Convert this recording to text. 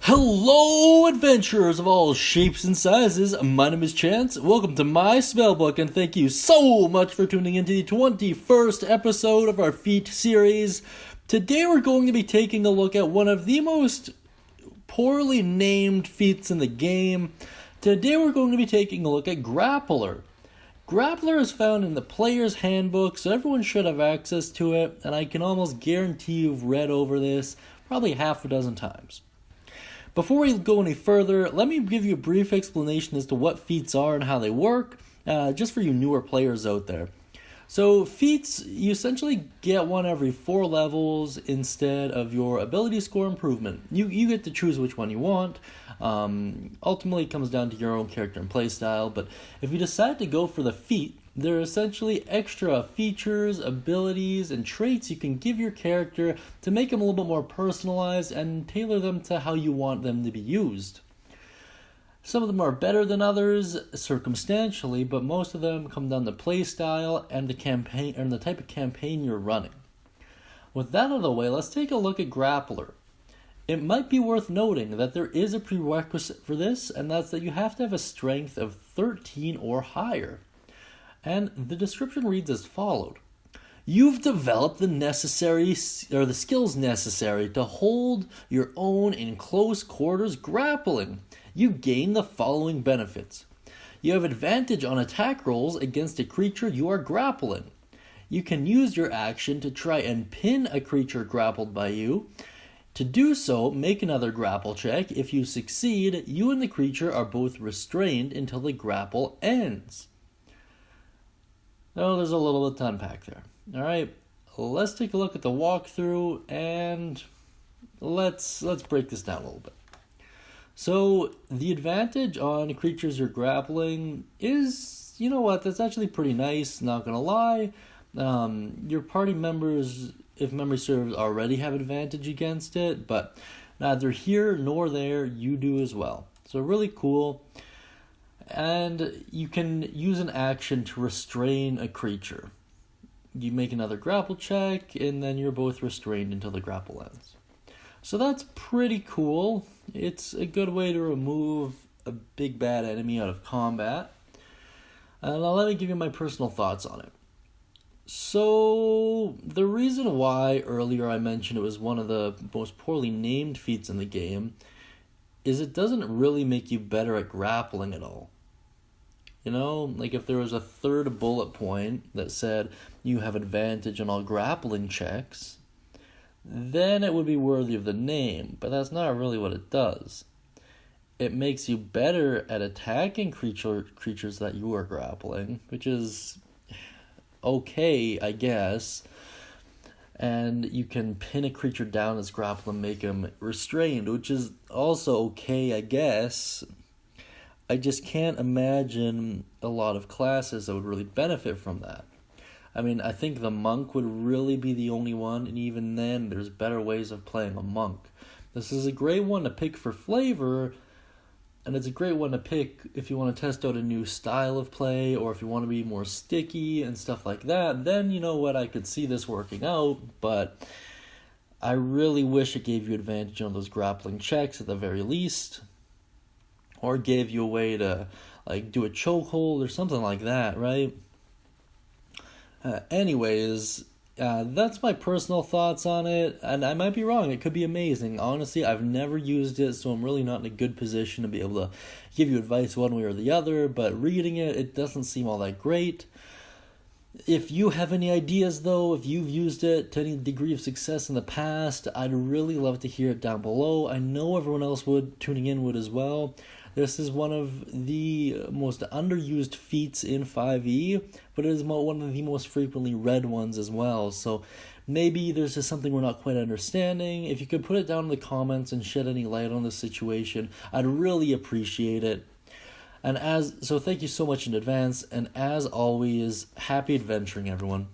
Hello, adventurers of all shapes and sizes. My name is Chance. Welcome to my Spellbook, and thank you so much for tuning into the 21st episode of our feat series. Today we're going to be taking a look at one of the most poorly named feats in the game. Today we're going to be taking a look at Grappler. Grappler is found in the player's handbook, so everyone should have access to it, and I can almost guarantee you've read over this probably half a dozen times. Before we go any further, let me give you a brief explanation as to what feats are and how they work, just for you newer players out there. So feats, you essentially get one every 4 levels instead of your ability score improvement. You get to choose which one you want. Ultimately, it comes down to your own character and playstyle, but if you decide to go for the feat, there are essentially extra features, abilities, and traits you can give your character to make them a little bit more personalized and tailor them to how you want them to be used. Some of them are better than others circumstantially, but most of them come down to playstyle and the campaign and the type of campaign you're running. With that out of the way, let's take a look at Grappler. It might be worth noting that there is a prerequisite for this, and that's that you have to have a strength of 13 or higher. And the description reads as followed. You've developed the skills necessary to hold your own in close quarters grappling. You gain the following benefits. You have advantage on attack rolls against a creature you are grappling. You can use your action to try and pin a creature grappled by you. To do so, make another grapple check. If you succeed, you and the creature are both restrained until the grapple ends. Oh, there's a little bit to unpack there. Alright, let's take a look at the walkthrough and let's break this down a little bit. So, the advantage on creatures you're grappling is, you know what, that's actually pretty nice, not gonna lie. Your party members, if memory serves, already have advantage against it, but neither here nor there, you do as well. So really cool. And you can use an action to restrain a creature. You make another grapple check, and then you're both restrained until the grapple ends. So that's pretty cool. It's a good way to remove a big bad enemy out of combat. And now let me give you my personal thoughts on it. So, the reason why earlier I mentioned it was one of the most poorly named feats in the game is it doesn't really make you better at grappling at all. You know, like if there was a third bullet point that said you have advantage on all grappling checks, then it would be worthy of the name, but that's not really what it does. It makes you better at attacking creatures that you are grappling, which is okay, I guess. And you can pin a creature down as grapple and make him restrained, which is also okay, I guess. I just can't imagine a lot of classes that would really benefit from that. I mean, I think the monk would really be the only one, and even then, there's better ways of playing a monk. This is a great one to pick for flavor, and it's a great one to pick if you want to test out a new style of play, or if you want to be more sticky and stuff like that. Then, you know what, I could see this working out, but I really wish it gave you advantage on those grappling checks at the very least, or gave you a way to like do a chokehold or something like that, right? Anyways, that's my personal thoughts on it, and I might be wrong. It could be amazing. Honestly, I've never used it, so I'm really not in a good position to be able to give you advice one way or the other, but reading it, it doesn't seem all that great. If you have any ideas, though, if you've used it to any degree of success in the past, I'd really love to hear it down below. I know everyone else tuning in would as well. This is one of the most underused feats in 5e, but it is one of the most frequently read ones as well. So maybe there's just something we're not quite understanding. If you could put it down in the comments and shed any light on the situation, I'd really appreciate it. So thank you so much in advance, and as always, happy adventuring, everyone.